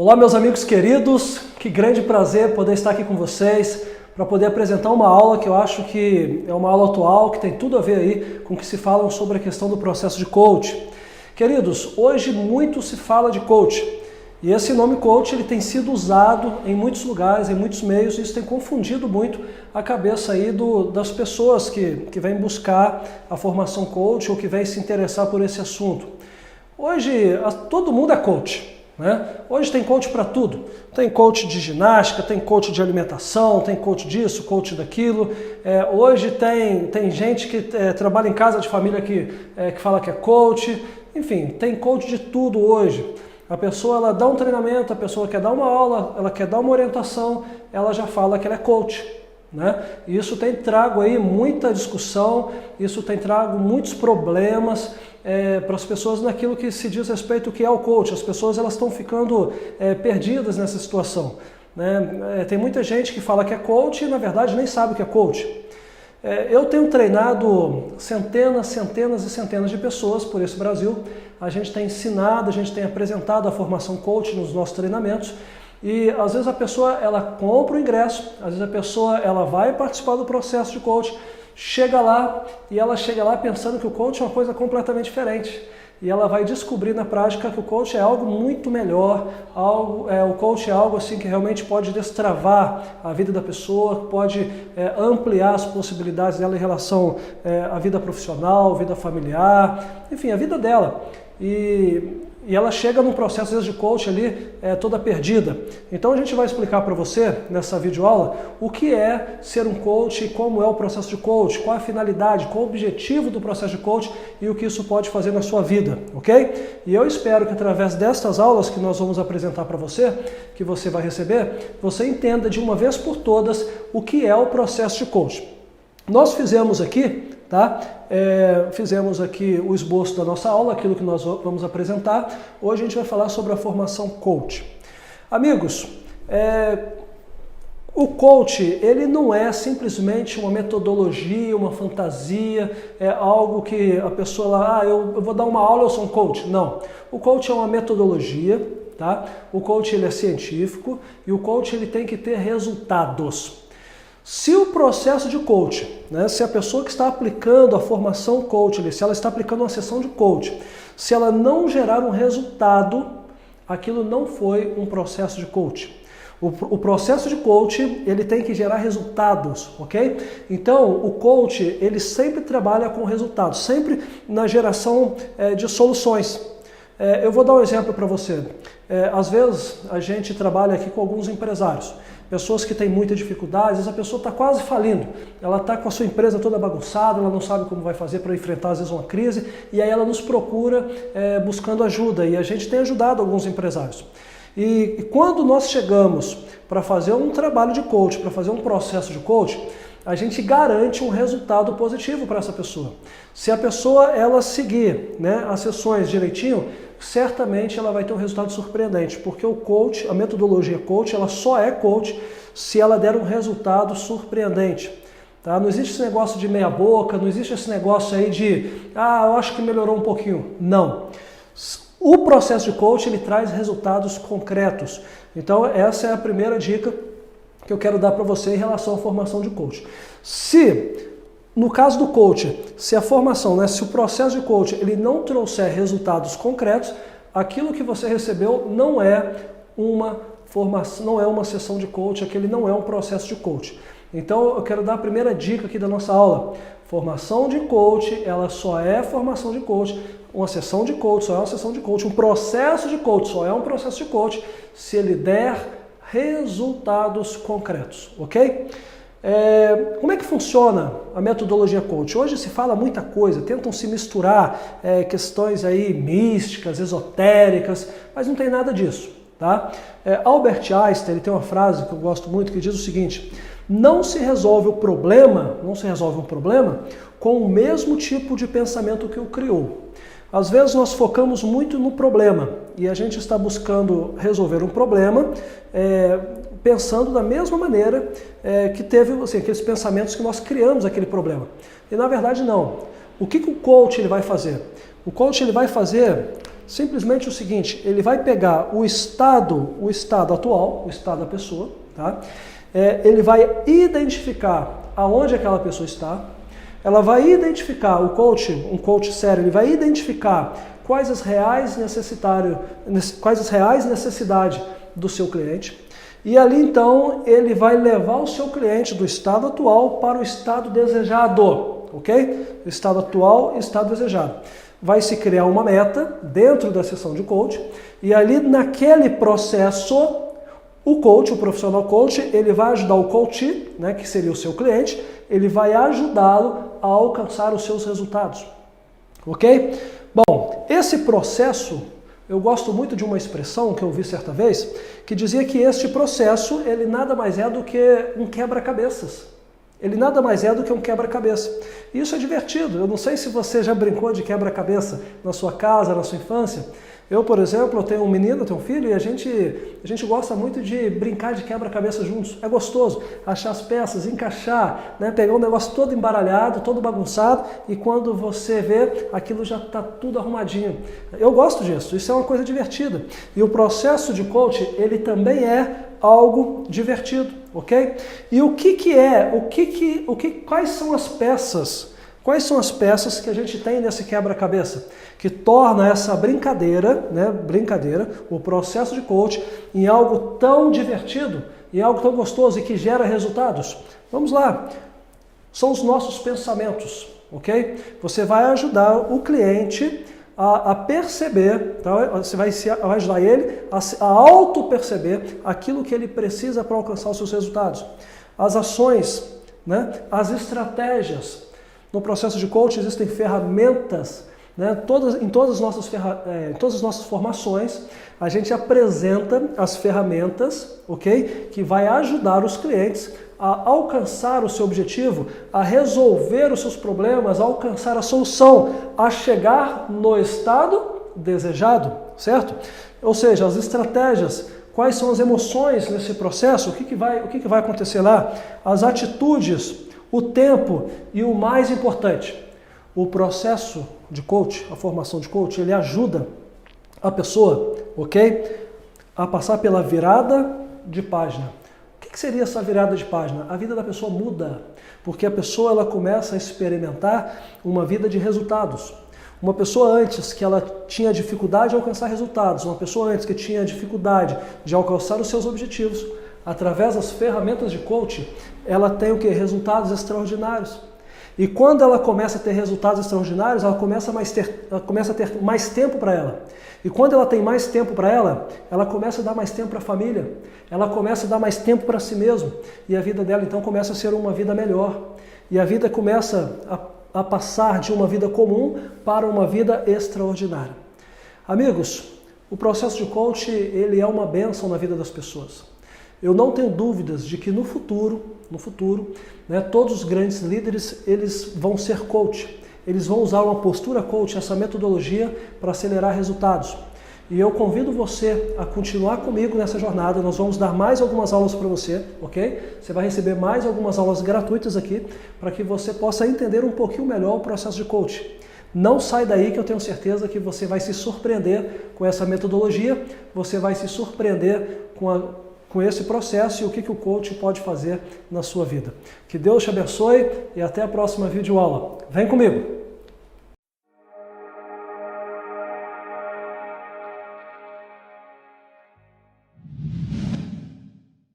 Olá, meus amigos queridos, que grande prazer poder estar aqui com vocês para poder apresentar uma aula que eu acho que é uma aula atual, que tem tudo a ver aí com o que se fala sobre a questão do processo de coach. Queridos, hoje muito se fala de coach e esse nome coach ele tem sido usado em muitos lugares, em muitos meios, e isso tem confundido muito a cabeça aí das pessoas que vêm buscar a formação coach ou que vêm se interessar por esse assunto. Hoje todo mundo é coach. Hoje tem coach para tudo, tem coach de ginástica, tem coach de alimentação, tem coach disso, coach daquilo. Hoje tem gente que trabalha em casa de família que fala que é coach, enfim, tem coach de tudo hoje. A pessoa ela dá um treinamento, a pessoa quer dar uma aula, ela quer dar uma orientação, ela já fala que ela é coach. E isso tem trago aí muita discussão, isso tem trago muitos problemas para as pessoas naquilo que se diz respeito ao que é o coach. As pessoas elas estão ficando perdidas nessa situação. Tem muita gente que fala que é coach e na verdade nem sabe o que é coach. Eu tenho treinado centenas e centenas de pessoas por esse Brasil. A gente tem ensinado, a gente tem apresentado a formação coach nos nossos treinamentos. E às vezes a pessoa ela compra o ingresso, às vezes a pessoa ela vai participar do processo de coach, chega lá e ela chega lá pensando que o coach é uma coisa completamente diferente. E ela vai descobrir na prática que o coach é algo muito melhor, o coach é algo assim que realmente pode destravar a vida da pessoa, pode ampliar as possibilidades dela em relação à vida profissional, vida familiar, enfim, a vida dela. E ela chega num processo às vezes, de coach ali toda perdida. Então a gente vai explicar para você nessa videoaula o que é ser um coach e como é o processo de coach, qual a finalidade, qual o objetivo do processo de coach e o que isso pode fazer na sua vida, ok? E eu espero que através destas aulas que nós vamos apresentar para você, que você vai receber, você entenda de uma vez por todas o que é o processo de coach. Nós fizemos aqui, fizemos aqui o esboço da nossa aula, aquilo que nós vamos apresentar. Hoje a gente vai falar sobre a formação coach. Amigos, o coach ele não é simplesmente uma metodologia, uma fantasia, é algo que a pessoa lá, eu vou dar uma aula, eu sou um coach. Não, o coach é uma metodologia, O coach ele é científico e o coach ele tem que ter resultados. Se o processo de coach, se a pessoa que está aplicando a formação coach, se ela está aplicando uma sessão de coach, se ela não gerar um resultado, aquilo não foi um processo de coach. O processo de coach, ele tem que gerar resultados, ok? Então, o coach, ele sempre trabalha com resultados, sempre na geração de soluções. Eu vou dar um exemplo para você. Às vezes, a gente trabalha aqui com alguns empresários. Pessoas que têm muita dificuldade, às vezes a pessoa está quase falindo, ela está com a sua empresa toda bagunçada, ela não sabe como vai fazer para enfrentar às vezes uma crise, e aí ela nos procura buscando ajuda, e a gente tem ajudado alguns empresários. E quando nós chegamos para fazer um trabalho de coach, para fazer um processo de coach, a gente garante um resultado positivo para essa pessoa. Se a pessoa ela seguir as sessões direitinho, certamente ela vai ter um resultado surpreendente, porque o coach, a metodologia coach, ela só é coach se ela der um resultado surpreendente. Não existe esse negócio de meia boca, não existe esse negócio aí de, eu acho que melhorou um pouquinho. Não. O processo de coach, ele traz resultados concretos. Então, essa é a primeira dica que eu quero dar para você em relação à formação de coach. No caso do coach, se a formação, se o processo de coach ele não trouxer resultados concretos, aquilo que você recebeu não é uma formação, não é uma sessão de coach, aquele não é um processo de coach. Então eu quero dar a primeira dica aqui da nossa aula. Formação de coach, ela só é formação de coach, uma sessão de coach só é uma sessão de coach, um processo de coach só é um processo de coach se ele der resultados concretos, ok? Como é que funciona a metodologia coach? Hoje se fala muita coisa, tentam se misturar questões aí místicas, esotéricas, mas não tem nada disso, Albert Einstein ele tem uma frase que eu gosto muito que diz o seguinte: não se resolve um problema com o mesmo tipo de pensamento que o criou. Às vezes nós focamos muito no problema e a gente está buscando resolver um problema pensando da mesma maneira que teve aqueles pensamentos que nós criamos aquele problema. E na verdade não. O que o coach ele vai fazer? O coach ele vai fazer simplesmente o seguinte, ele vai pegar o estado atual, o estado da pessoa, tá? Ele vai identificar aonde aquela pessoa está, ela vai identificar, um coach sério, ele vai identificar quais as reais necessidades do seu cliente, e ali então ele vai levar o seu cliente do estado atual para o estado desejado, ok? Estado atual e estado desejado. Vai se criar uma meta dentro da sessão de coach, e ali naquele processo, o profissional coach, ele vai ajudar o coach, né, que seria o seu cliente, ele vai ajudá-lo a alcançar os seus resultados, ok? Bom, esse processo, eu gosto muito de uma expressão que eu vi certa vez, que dizia que este processo, ele nada mais é do que um quebra-cabeças. Ele nada mais é do que um quebra-cabeça. E isso é divertido. Eu não sei se você já brincou de quebra-cabeça na sua casa, na sua infância. Eu, por exemplo, eu tenho um menino, eu tenho um filho, e a gente gosta muito de brincar de quebra-cabeça juntos. É gostoso achar as peças, encaixar, né? Pegar um negócio todo embaralhado, todo bagunçado, e quando você vê, aquilo já está tudo arrumadinho. Eu gosto disso, isso é uma coisa divertida. E o processo de coaching, ele também é algo divertido, ok? E quais são as peças? Quais são as peças que a gente tem nesse quebra-cabeça que torna essa brincadeira, o processo de coaching, em algo tão divertido, em algo tão gostoso e que gera resultados? Vamos lá. São os nossos pensamentos, ok? Você vai ajudar o cliente a perceber, tá? Você vai ajudar ele a auto-perceber aquilo que ele precisa para alcançar os seus resultados. As ações, né? As estratégias. No processo de coaching existem ferramentas, né? Em todas as nossas formações, a gente apresenta as ferramentas, ok? Que vai ajudar os clientes a alcançar o seu objetivo, a resolver os seus problemas, a alcançar a solução, a chegar no estado desejado, certo? Ou seja, as estratégias, quais são as emoções nesse processo, o que vai acontecer lá, as atitudes, o tempo e o mais importante, o processo de coach, a formação de coach, ele ajuda a pessoa, ok? A passar pela virada de página. O que seria essa virada de página? A vida da pessoa muda, porque a pessoa ela começa a experimentar uma vida de resultados. Uma pessoa antes que ela tinha dificuldade de alcançar resultados, uma pessoa antes que tinha dificuldade de alcançar os seus objetivos, através das ferramentas de coaching, ela tem o quê? Resultados extraordinários. E quando ela começa a ter resultados extraordinários, ela começa a ter mais tempo para ela. E quando ela tem mais tempo para ela começa a dar mais tempo para a família, ela começa a dar mais tempo para si mesma, e a vida dela então começa a ser uma vida melhor. E a vida começa a passar de uma vida comum para uma vida extraordinária. Amigos, o processo de coaching, ele é uma bênção na vida das pessoas. Eu não tenho dúvidas de que no futuro, né, todos os grandes líderes, eles vão ser coach. Eles vão usar uma postura coach, essa metodologia, para acelerar resultados. E eu convido você a continuar comigo nessa jornada. Nós vamos dar mais algumas aulas para você, ok? Você vai receber mais algumas aulas gratuitas aqui, para que você possa entender um pouquinho melhor o processo de coaching. Não sai daí que eu tenho certeza que você vai se surpreender com essa metodologia, você vai se surpreender com esse processo e o que o coach pode fazer na sua vida. Que Deus te abençoe e até a próxima videoaula. Vem comigo!